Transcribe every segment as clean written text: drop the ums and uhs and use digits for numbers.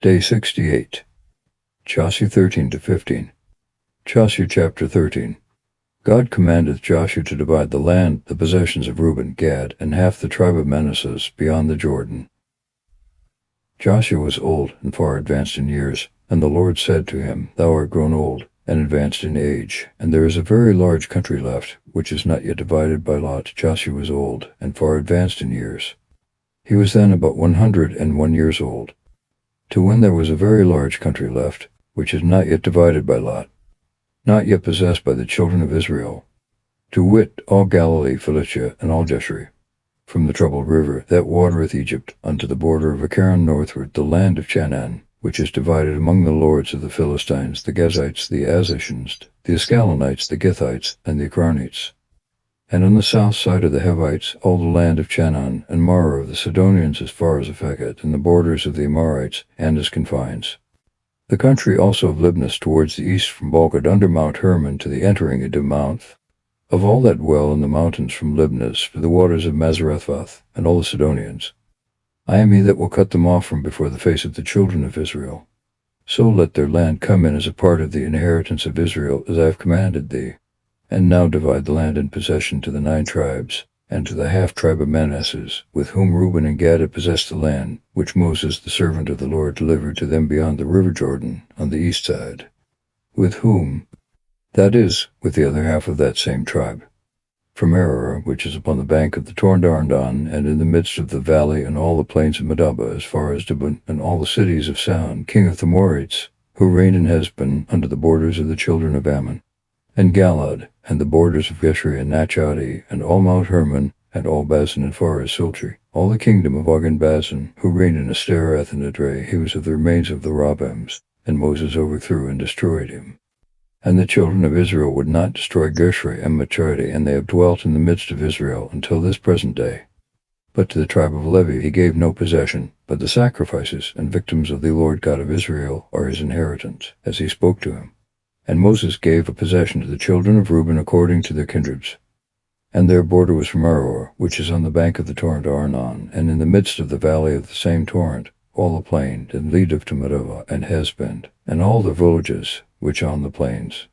Day 68. Joshua 13-15. Joshua chapter 13. God commandeth Joshua to divide the land, the possessions of Reuben, Gad, and half the tribe of Manasseh beyond the Jordan. Joshua was old and far advanced in years, and the Lord said to him, Thou art grown old, and advanced in age, and there is a very large country left, which is not yet divided by lot. Joshua was old, and far advanced in years. He was then about 101 years old. To when there was a very large country left, which is not yet divided by lot, not yet possessed by the children of Israel, to wit, all Galilee, Philistia, and all Jeshurun, from the troubled river that watereth Egypt unto the border of Acaron northward, the land of Canaan, which is divided among the lords of the Philistines, the Gezites, the Azicians, the Ascalonites, the Githites, and the Acronites. And on the south side of the Hivites, all the land of Chanaan and Marah of the Sidonians as far as Aphekah, and the borders of the Amorites, and its confines. The country also of Libnah towards the east from Balgad under Mount Hermon to the entering into Mount, of all that dwell in the mountains from Libnah to the waters of Mazarephath, and all the Sidonians. I am he that will cut them off from before the face of the children of Israel. So let their land come in as a part of the inheritance of Israel, as I have commanded thee. And now divide the land in possession to the 9 tribes, and to the half tribe of Manasseh, with whom Reuben and Gad had possessed the land, which Moses the servant of the Lord delivered to them beyond the river Jordan, on the east side. With whom? That is, with the other half of that same tribe. From Aroer, which is upon the bank of the torrent Arnon, and in the midst of the valley, and all the plains of Medaba, as far as Dibon, and all the cities of Sihon, king of the Amorites, who reigned in Heshbon, under the borders of the children of Ammon, and Galad, and the borders of Geshur and Nachadi, and all Mount Hermon, and all Bazan and far as Sultri, all the kingdom of Og and Bazan, who reigned in Ashtaroth and Edrei. He was of the remains of the Rabbams, and Moses overthrew and destroyed him. And the children of Israel would not destroy Geshur and Machadi, and they have dwelt in the midst of Israel until this present day. But to the tribe of Levi he gave no possession, but the sacrifices and victims of the Lord God of Israel are his inheritance, as he spoke to him. And Moses gave a possession to the children of Reuben according to their kindreds. And their border was from Aroer, which is on the bank of the torrent Arnon, and in the midst of the valley of the same torrent, all the plain, and leadeth to Medaba and Heshbon, and all the villages which on the plains.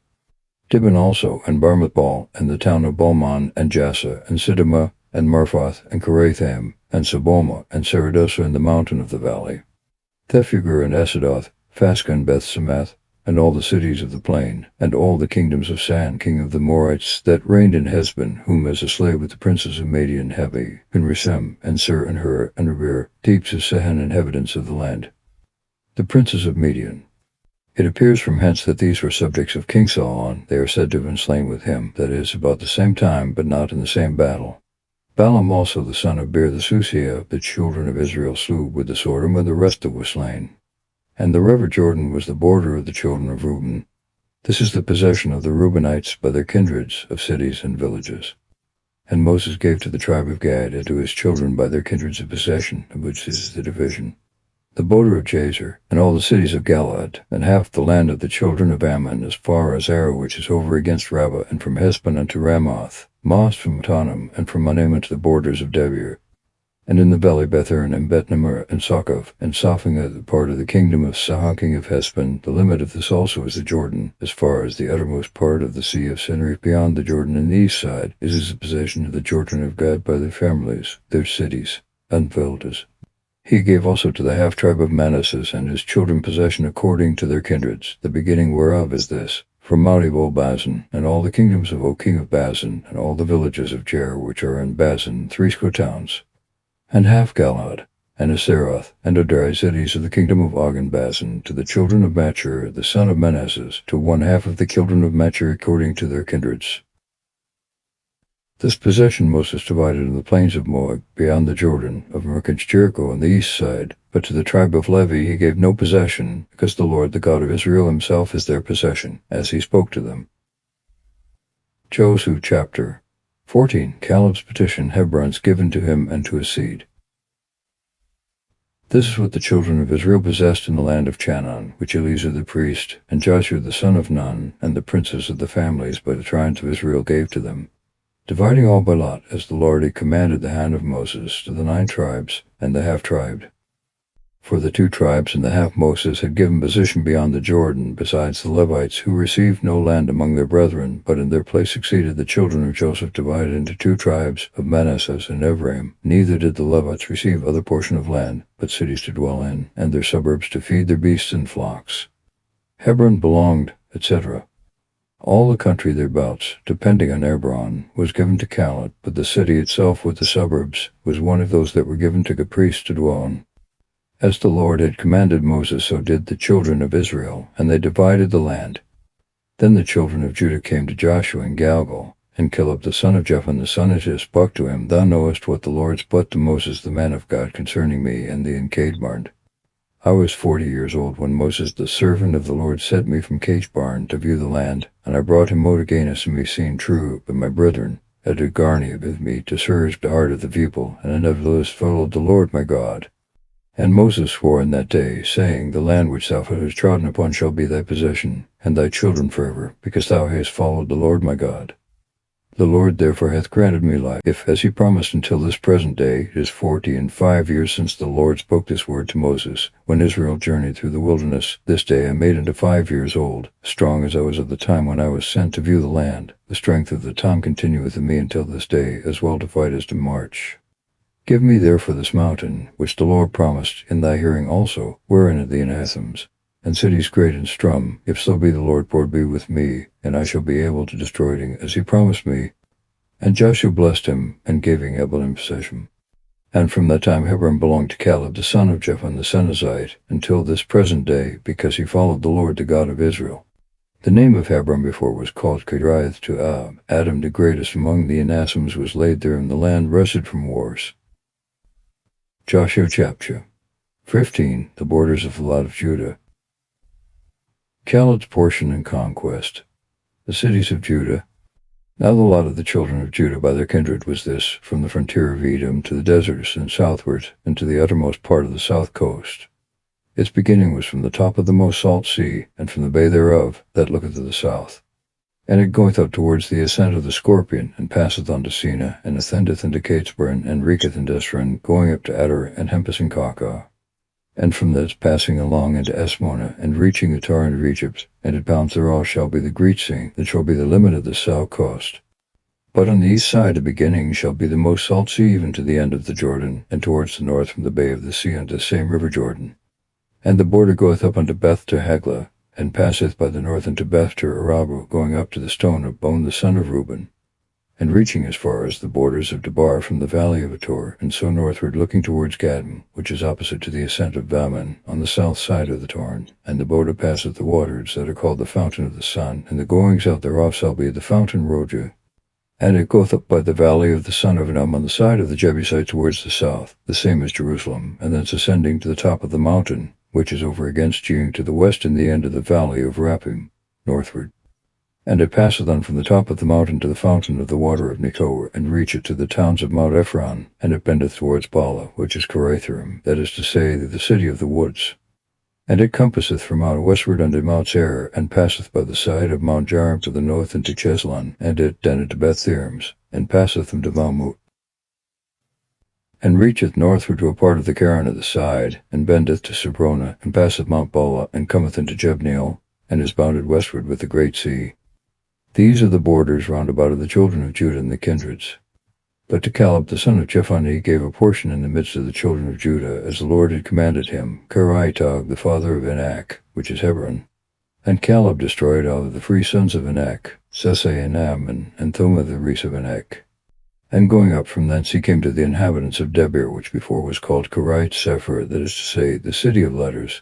Dibon also, and Barmethbal, and the town of Balmon, and Jassa, and Sidima, and Marphath, and Karatham, and Sabalma, and Saradosa in the mountain of the valley. Thephuger and Asadoth, Phasca and Beth-Samath, and all the cities of the plain, and all the kingdoms of San, king of the Amorites, that reigned in Heshbon, whom as a slave with the princes of Madian, Hevi, and Resem, and Sur, and Hur, and Rebir, deeps of Sehen, inhabitants of the land. The princes of Midian. It appears from hence that these were subjects of King Solomon. They are said to have been slain with him, that is, about the same time, but not in the same battle. Balaam also the son of Beer the Susea, the children of Israel slew with the sword, and with the rest that was slain. And the river Jordan was the border of the children of Reuben. This is the possession of the Reubenites by their kindreds of cities and villages. And Moses gave to the tribe of Gad and to his children by their kindreds of possession, of which is the division, the border of Jazer, and all the cities of Galad, and half the land of the children of Ammon, as far as Arrow, which is over against Rabbah, and from Heshbon unto Ramoth, Moss from Tanam, and from Anem to the borders of Debir, and in the valley Bethern, and Beth-Nimrah, and Sokov, and Sophingah, the part of the kingdom of Sihon king of Heshbon. The limit of this also is the Jordan, as far as the uttermost part of the sea of Sinri. Beyond the Jordan in the east side is the possession of the children of Gad by their families, their cities, and villages. He gave also to the half tribe of Manasseh and his children possession according to their kindreds, the beginning whereof is this, from Mount Ebal Bazan, and all the kingdoms of O king of Bazan, and all the villages of Jer which are in Bazan, 80 towns, and half Galad, and Aseroth, and Edrei, cities of the kingdom of Og and Bazan, to the children of Machir, the son of Manasseh, to 1/2 of the children of Machir according to their kindreds. This possession Moses divided in the plains of Moab, beyond the Jordan, of Merkens Jericho on the east side. But to the tribe of Levi he gave no possession, because the Lord the God of Israel himself is their possession, as he spoke to them. Joshua chapter 14. Caleb's petition, Hebron's given to him and to his seed. This is what the children of Israel possessed in the land of Chanaan, which Eleazar the priest, and Joshua the son of Nun, and the princes of the families by the tribes of Israel gave to them, dividing all by lot, as the Lord had commanded the hand of Moses, to the 9 tribes, and the half-tribe. For the 2 tribes and the half Moses had given position beyond the Jordan, besides the Levites, who received no land among their brethren, but in their place succeeded the children of Joseph, divided into 2 tribes of Manasseh and Ephraim. Neither did the Levites receive other portion of land, but cities to dwell in, and their suburbs to feed their beasts and flocks. Hebron belonged, etc. All the country thereabouts, depending on Hebron, was given to Caleb, but the city itself with the suburbs was one of those that were given to the priests to dwell in. As the Lord had commanded Moses, so did the children of Israel, and they divided the land. Then the children of Judah came to Joshua in Galgal, and Caleb the son of Jephunneh the son of His spoke to him, Thou knowest what the Lord spake to Moses the man of God concerning me and thee in Kadesh. I was 40 years old when Moses the servant of the Lord sent me from Kadesh to view the land, and I brought him Motoganus and me seen true, but my brethren had a garney with me to search the heart of the people, and I nevertheless followed the Lord my God. And Moses swore in that day, saying, The land which thou hast trodden upon shall be thy possession, and thy children forever, because thou hast followed the Lord my God. The Lord therefore hath granted me life, if, as he promised until this present day, it is 45 years since the Lord spoke this word to Moses, when Israel journeyed through the wilderness. This day I made unto 5 years old, strong as I was at the time when I was sent to view the land. The strength of the time continueth in me until this day, as well to fight as to march. Give me therefore this mountain, which the Lord promised, in thy hearing also, wherein are the anathems, and cities great and strong, if so be the Lord Lord be with me, and I shall be able to destroy it, as he promised me. And Joshua blessed him, and gave him Hebron in possession. And from that time Hebron belonged to Caleb the son of Jephunneh the Kenizzite, until this present day, because he followed the Lord the God of Israel. The name of Hebron before was called Kiriath to Ab. Adam the greatest among the anathems was laid there, and the land rested from wars. Joshua chapter 15. The borders of the lot of Judah. Caleb's portion and conquest. The cities of Judah. Now the lot of the children of Judah by their kindred was this, from the frontier of Edom to the deserts and southwards, and to the uttermost part of the south coast. Its beginning was from the top of the most salt sea, and from the bay thereof, that looketh to the south. And it goeth up towards the ascent of the Scorpion, and passeth unto Sina, and ascendeth into Katesburn, and reeketh in Desron, going up to Adar, and Hempus and Kakah. And from thence passing along into Esmona, and reaching the torrent of Egypt, and it bounds thereof shall be the Greetsea, that shall be the limit of the south coast. But on the east side the beginning shall be the most salt sea, even to the end of the Jordan, and towards the north from the bay of the sea unto the same river Jordan. And the border goeth up unto Beth to Haglah, and passeth by the north into Beth to Araba, going up to the stone of Bone the son of Reuben, and reaching as far as the borders of Debar from the valley of Ator, and so northward looking towards Gadam, which is opposite to the ascent of Vaman, on the south side of the torrent. And the border passeth the waters that are called the fountain of the sun, and the goings out thereof shall be the fountain Roja. And it goeth up by the valley of the son of Hinnom on the side of the Jebusite towards the south, the same as Jerusalem, and thence ascending to the top of the mountain, which is over against Jeing to the west in the end of the valley of Raphim, northward. And it passeth on from the top of the mountain to the fountain of the water of Nichor, and reacheth to the towns of Mount Ephron, and it bendeth towards Bala, which is Kiriathaim, that is to say, the city of the woods. And it compasseth from out westward unto Mount Seir, and passeth by the side of Mount Jarim to the north into Cheslon, and it then into Beth-Thirims, and passeth unto Malmut. And reacheth northward to a part of the Caron of the side, and bendeth to Sabrona, and passeth Mount Bala, and cometh into Jebneel, and is bounded westward with the great sea. These are the borders round about of the children of Judah and the kindreds. But to Caleb the son of Jephunneh he gave a portion in the midst of the children of Judah, as the Lord had commanded him, Kiriatag the father of Anak, which is Hebron. And Caleb destroyed all of the free sons of Anak, Sesai and Ammon, and Thoma the Rees of Anak. And going up from thence he came to the inhabitants of Debir, which before was called Kiriath Sepher, that is to say, the city of letters.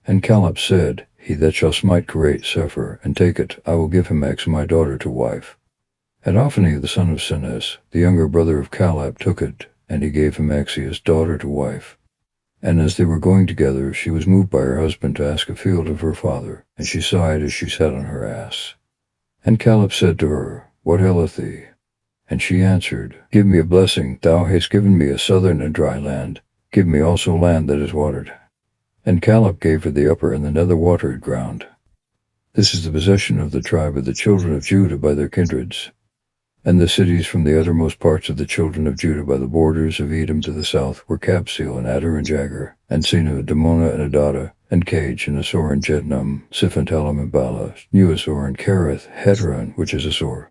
And Caleb said, He that shall smite Kiriath Sepher, and take it, I will give him Ax my daughter to wife. And Ophani the son of Sinez, the younger brother of Caleb, took it, and he gave him Axia's daughter to wife. And as they were going together, she was moved by her husband to ask a field of her father, and she sighed as she sat on her ass. And Caleb said to her, What aileth thee? And she answered, Give me a blessing, thou hast given me a southern and dry land. Give me also land that is watered. And Caleb gave her the upper and the nether watered ground. This is the possession of the tribe of the children of Judah by their kindreds. And the cities from the uttermost parts of the children of Judah by the borders of Edom to the south were Kabseel and Adar and Jagur, and Sinu, Dimona and Adada, and Cage, and Asor and Jednam, Siphantelam and Bala, Nuasor and Kereth, Hedron, which is Asor,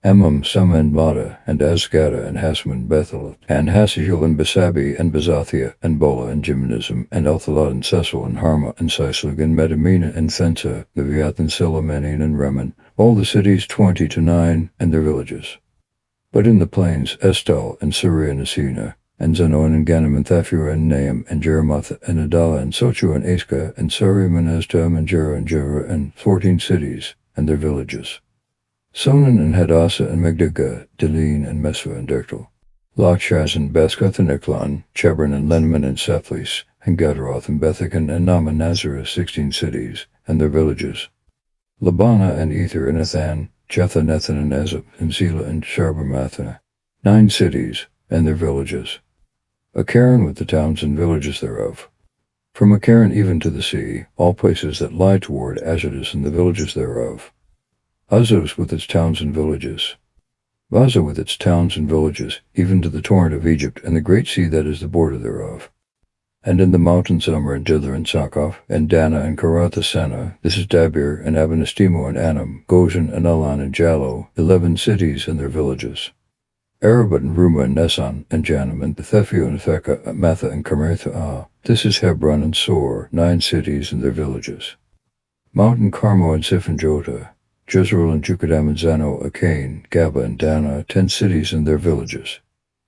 Emam, Sama and Mada, and Azgada, and Hasmon, Bethel, and Hasahil, and Besabi, and Bezathia, and Bola, and Jimanism, and Elthalad, and Cecil, and Harma, and Sislig, and Medamina, and Fensa, Neviath, and Silamanin, and Remen, all the cities 20 to 9, and their villages. But in the plains, Estal, and Syria, and Asina, and Zanon, and Ganim, and Thafura, and Naam, and Jeremoth, and Adala, and Sochu, and Aska, and Sarim, and Astam, and Jera, and Jera, and 14 cities, and their villages. Sonan, and Hadassah, and Megdagah, Deline, and Mesva, and Derkel, Lakshaz, and Bethkath, and Eklan, Chebron, and Lenman, and Sephlis, and Gadaroth, and Bethakan, and Nam, and Nazareth, 16 cities, and their villages. Labana, and Ether, and Ethan, Jetha, Nethan, and Ezeb, and Zela, and Sharbermathana, 9 cities, and their villages. Acharon with the towns and villages thereof. From Acharon even to the sea, all places that lie toward Azotus and the villages thereof. Azos with its towns and villages. Vaza with its towns and villages, even to the torrent of Egypt, and the great sea that is the border thereof. And in the mountains Umar, and Jither, and Sakaf, and Dana, and Karathasena, this is Dabir, and Abanestimo, and Anam, Gozan, and Alan, and Jallo, 11 cities and their villages. Arabot, and Ruma, and Nesan, and Janam, and Bethethio, and Theka, Matha, and Kamertha. This is Hebron, and Sor, 9 cities and their villages. Mountain Carmo, and Siph, and Jota, Jezreel, and Jukadam, and Zano, Akain, Gaba, and Dana, 10 cities and their villages.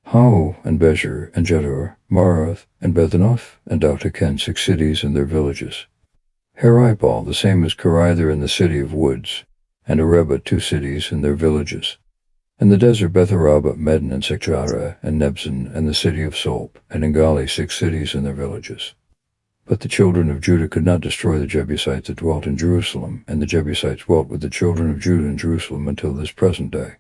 Hau, and Bezer, and Jedor, Marath, and Bethanoth, and Dautaken, 6 cities and their villages. Heribal, the same as Karaither in the city of woods, and Areba, 2 cities and their villages. And the desert Betharaba, Medan, and Sekjara, and Nebzan, and the city of Solp, and Engali, 6 cities and their villages. But the children of Judah could not destroy the Jebusites that dwelt in Jerusalem, and the Jebusites dwelt with the children of Judah in Jerusalem until this present day.